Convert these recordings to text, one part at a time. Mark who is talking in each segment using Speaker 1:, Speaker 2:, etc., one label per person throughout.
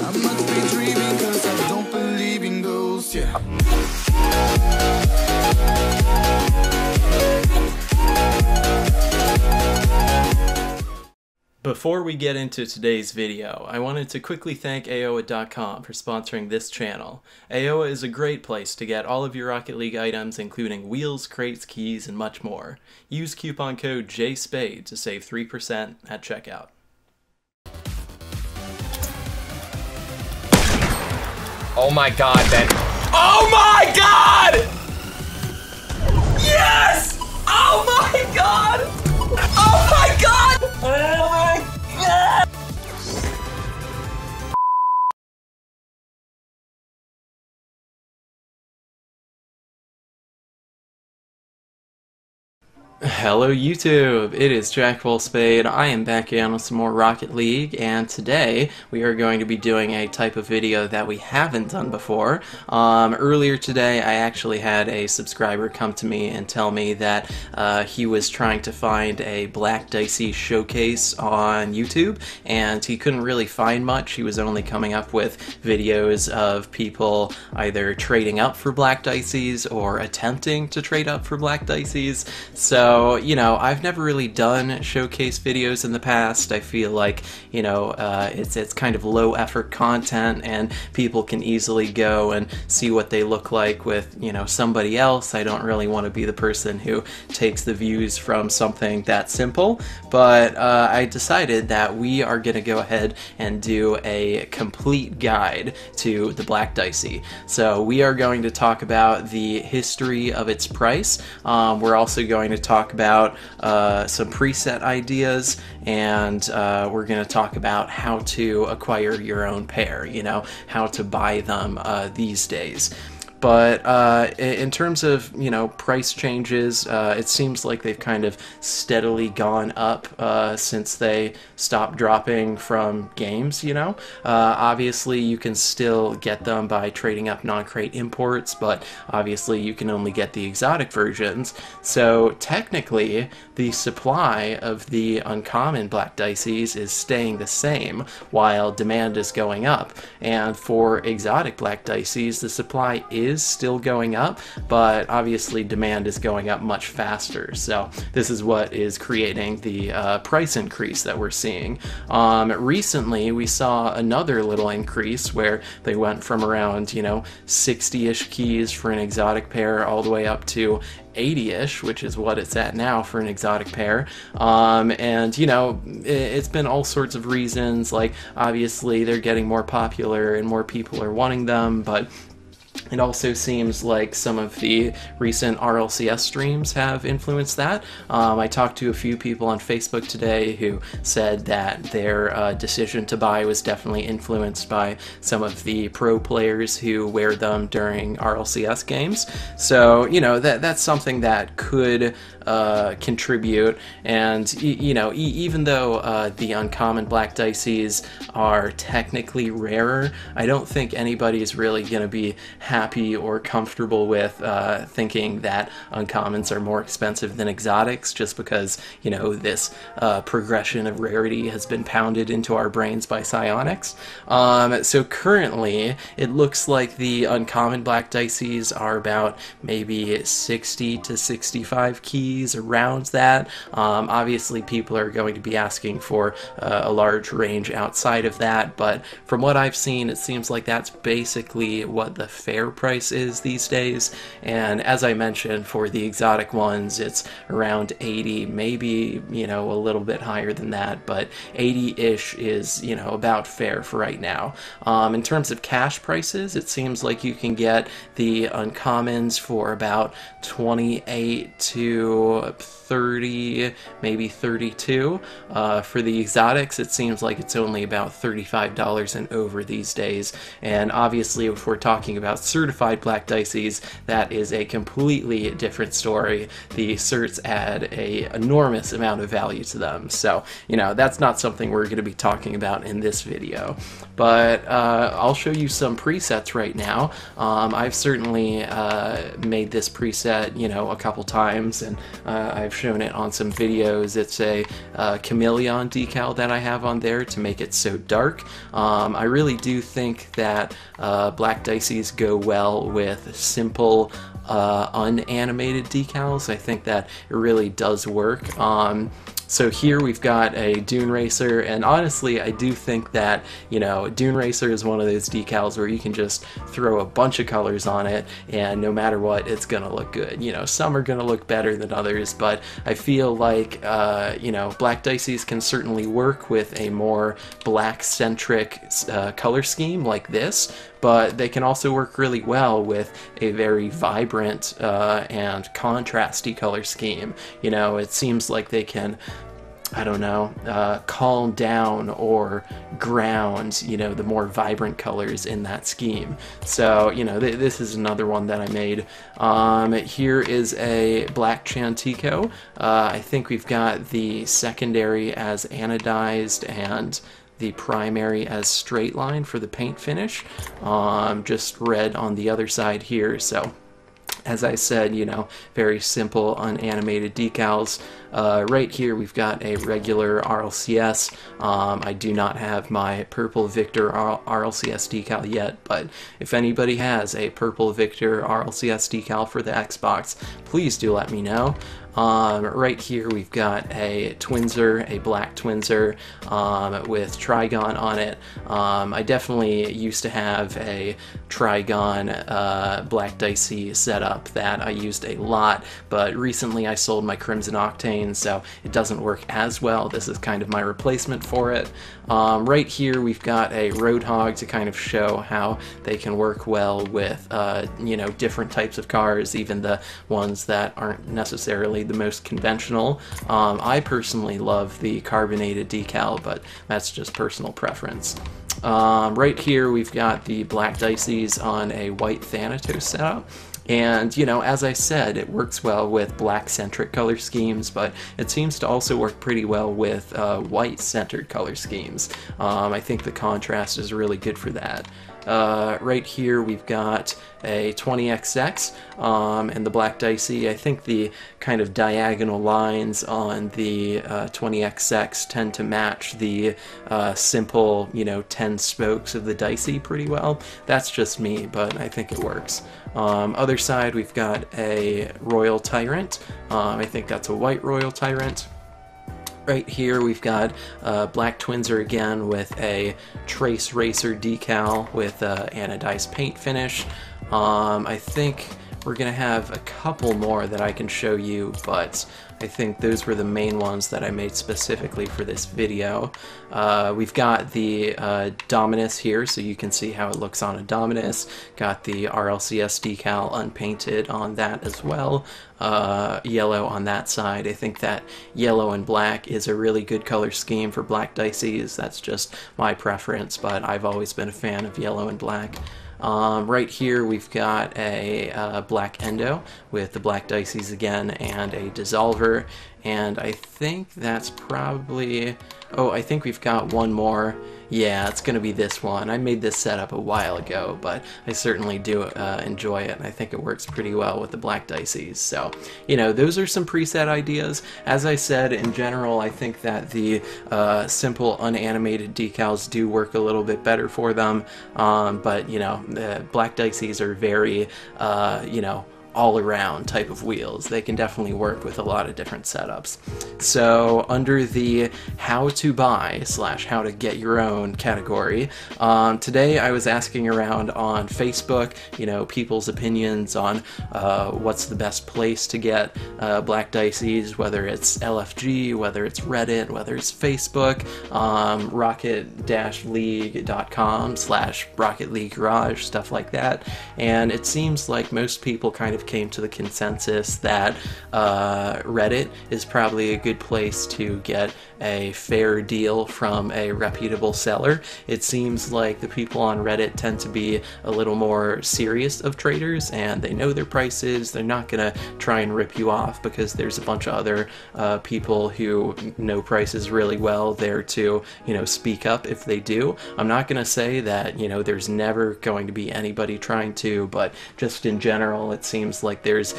Speaker 1: I must be dreaming cause I don't believe in ghosts, yeah.
Speaker 2: Before we get into today's video, I wanted to quickly thank Aoa.com for sponsoring this channel. Aoa is a great place to get all of your Rocket League items, including wheels, crates, keys, and much more. Use coupon code JSPADE to save 3% at checkout.
Speaker 3: Oh my god, Ben. Oh my god! Yes! Oh my god! Oh my god! Oh my god!
Speaker 2: Hello YouTube, it is JackWolfSpade. I am back again with some more Rocket League, and today we are going to be doing a type of video that we haven't done before. Earlier today I actually had a subscriber come to me and tell me that he was trying to find a Black Dieci showcase on YouTube, and he couldn't really find much. He was only coming up with videos of people either trading up for Black Diecies or attempting to trade up for Black Diecies. So, you know, I've never really done showcase videos in the past. I feel like, you know, it's kind of low effort content and people can easily go and see what they look like with, you know, somebody else. I don't really want to be the person who takes the views from something that simple, but I decided that we are going to go ahead and do a complete guide to the Black Dieci. So we are going to talk about the history of its price. We're also going to talk about some preset ideas, and we're going to talk about how to acquire your own pair, you know, how to buy them these days. But in terms of, you know, price changes, it seems like they've kind of steadily gone up since they stopped dropping from games, you know. Obviously, you can still get them by trading up non-crate imports, but obviously you can only get the exotic versions. So technically, the supply of the uncommon Black Diecies is staying the same while demand is going up. And for exotic Black Diecies, the supply is still going up, but obviously demand is going up much faster. So this is what is creating the price increase that we're seeing. Recently, we saw another little increase where they went from around, you know, 60-ish keys for an exotic pair all the way up to 80-ish, which is what it's at now for an exotic pair. And, you know, it's been all sorts of reasons. Like, obviously, they're getting more popular and more people are wanting them, but it also seems like some of the recent RLCS streams have influenced that. I talked to a few people on Facebook today who said that their decision to buy was definitely influenced by some of the pro players who wear them during RLCS games. So, you know, that's something that could contribute. And, you know, even though the uncommon Black Diecies are technically rarer, I don't think anybody is really going to be happy or comfortable with thinking that uncommons are more expensive than exotics, just because, you know, this progression of rarity has been pounded into our brains by psionics. So currently, it looks like the uncommon Black Diecies are about maybe 60 to 65 keys, around that. Obviously, people are going to be asking for a large range outside of that, but from what I've seen, it seems like that's basically what the fair price is these days. And as I mentioned, for the exotic ones, it's around 80, maybe, you know, a little bit higher than that, but 80-ish is, you know, about fair for right now. In terms of cash prices, it seems like you can get the uncommons for about 28 to 30, maybe 32. For the exotics, it seems like it's only about $35 and over these days. And obviously, if we're talking about certified Black Diecies, that is a completely different story. The certs add a enormous amount of value to them. So, you know, that's not something we're going to be talking about in this video. But I'll show you some presets right now. I've certainly made this preset, you know, a couple times, and I've shown it on some videos. It's a chameleon decal that I have on there to make it so dark. I really do think that black Dices go well with simple unanimated decals. I think that it really does work. So here we've got a Dune Racer, and honestly I do think that, you know, Dune Racer is one of those decals where you can just throw a bunch of colors on it and no matter what, it's gonna look good. You know, some are gonna look better than others, but I feel like, you know, black Dices can certainly work with a more black-centric color scheme like this, but they can also work really well with a very vibrant and contrasty color scheme. You know, it seems like they can, I don't know, calm down or ground, you know, the more vibrant colors in that scheme. So, you know, this is another one that I made. Here is a black Chantico. I think we've got the secondary as anodized and the primary as straight line for the paint finish. Just red on the other side here. So as I said, you know, very simple unanimated decals. Right here we've got a regular RLCS. I do not have my Purple Victor RLCS decal yet, but if anybody has a Purple Victor RLCS decal for the Xbox, please do let me know. Right here we've got a Twinser, a black Twinser with Trigon on it. I definitely used to have a Trigon black Dicey setup that I used a lot, but recently I sold my Crimson Octane, so it doesn't work as well. This is kind of my replacement for it. Right here we've got a Roadhog to kind of show how they can work well with, you know, different types of cars, even the ones that aren't necessarily the most conventional. I personally love the carbonated decal, but that's just personal preference. Right here we've got the black Dices on a white Thanatos setup. And, you know, as I said, it works well with black-centric color schemes, but it seems to also work pretty well with white-centered color schemes. I think the contrast is really good for that. Right here we've got a 20XX and the black Dicey. I think the kind of diagonal lines on the 20XX tend to match the simple, you know, 10 spokes of the Dicey pretty well. That's just me, but I think it works. Other side we've got a Royal Tyrant. I think that's a white Royal Tyrant. Right here we've got black Twinser again with a Trace Racer decal with anodized paint finish. I think we're gonna have a couple more that I can show you, but I think those were the main ones that I made specifically for this video. We've got the Dominus here, so you can see how it looks on a Dominus. Got the RLCS decal unpainted on that as well. Yellow on that side. I think that yellow and black is a really good color scheme for black Dices. That's just my preference, but I've always been a fan of yellow and black. Right here we've got a black Endo with the black Dices again and a Dissolver, and I think that's probably, oh, I think we've got one more. Yeah, it's gonna be this one. I made this setup a while ago, but I certainly do enjoy it, and I think it works pretty well with the black Dices. So, you know, those are some preset ideas. As I said, in general, I think that the simple unanimated decals do work a little bit better for them, but, you know, the black Dices are very, you know, all-around type of wheels. They can definitely work with a lot of different setups. So under the how to buy / how to get your own category, today I was asking around on Facebook, you know, people's opinions on what's the best place to get black Dices, whether it's LFG, whether it's Reddit, whether it's Facebook, rocket-league.com / Rocket League Garage, stuff like that. And it seems like most people kind of came to the consensus that Reddit is probably a good place to get a fair deal from a reputable seller. It seems like the people on Reddit tend to be a little more serious of traders, and they know their prices. They're not gonna try and rip you off because there's a bunch of other people who know prices really well there to, you know, speak up if they do. I'm not gonna say that, you know, there's never going to be anybody trying to, but just in general, it seems seems like there's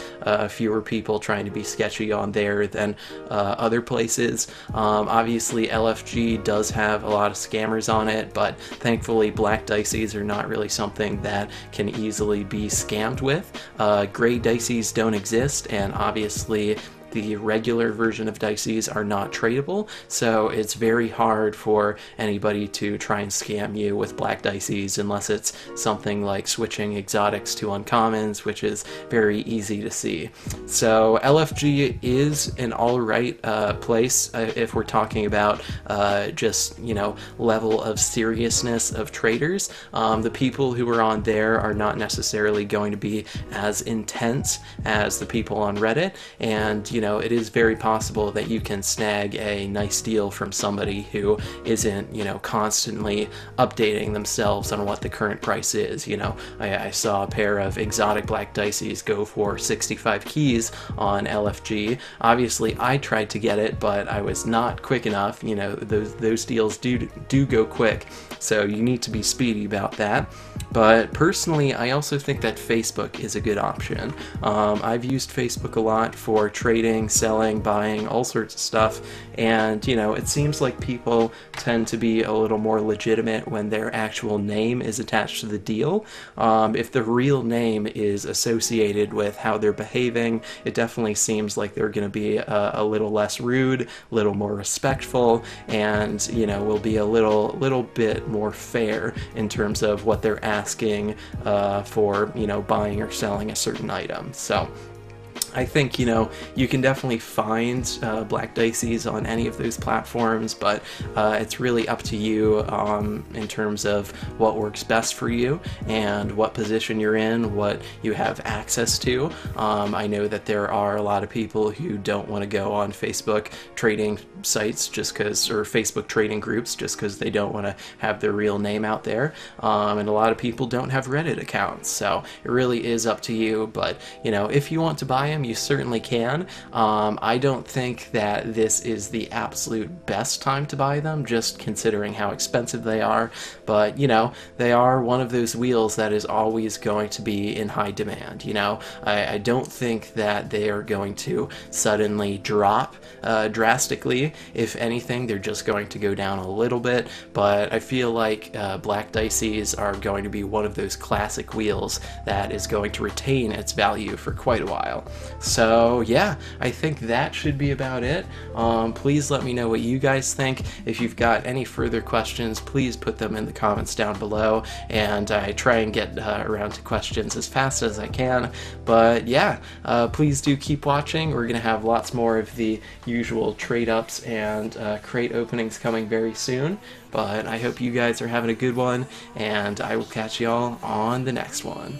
Speaker 2: fewer people trying to be sketchy on there than other places. Obviously LFG does have a lot of scammers on it, but thankfully black dices are not really something that can easily be scammed with. Gray dices don't exist, and obviously the regular version of dices are not tradable, so it's very hard for anybody to try and scam you with black dices unless it's something like switching exotics to uncommons, which is very easy to see. So LFG is an alright place if we're talking about just, you know, level of seriousness of traders. The people who are on there are not necessarily going to be as intense as the people on Reddit, and you know, it is very possible that you can snag a nice deal from somebody who isn't, you know, constantly updating themselves on what the current price is. You know, I saw a pair of exotic black dices go for 65 keys on LFG. Obviously, I tried to get it, but I was not quick enough. You know, those deals do go quick, so you need to be speedy about that. But personally, I also think that Facebook is a good option. I've used Facebook a lot for trading, selling, buying, all sorts of stuff, and you know, it seems like people tend to be a little more legitimate when their actual name is attached to the deal. If the real name is associated with how they're behaving, it definitely seems like they're going to be a little less rude, a little more respectful, and you know, will be a little bit more fair in terms of what they're asking for, you know, buying or selling a certain item. So I think, you know, you can definitely find black dices on any of those platforms, but it's really up to you in terms of what works best for you and what position you're in, what you have access to. I know that there are a lot of people who don't want to go on Facebook trading sites just because, or Facebook trading groups just because they don't want to have their real name out there, and a lot of people don't have Reddit accounts, so it really is up to you. But you know, if you want to buy them, you certainly can. I don't think that this is the absolute best time to buy them, just considering how expensive they are, but you know, they are one of those wheels that is always going to be in high demand. You know, I don't think that they are going to suddenly drop drastically. If anything, they're just going to go down a little bit, but I feel like black dices are going to be one of those classic wheels that is going to retain its value for quite a while. So yeah, I think that should be about it. Please let me know what you guys think. If you've got any further questions, please put them in the comments down below, and I try and get around to questions as fast as I can. But yeah, please do keep watching. We're gonna have lots more of the usual trade ups and crate openings coming very soon, but I hope you guys are having a good one, and I will catch y'all on the next one.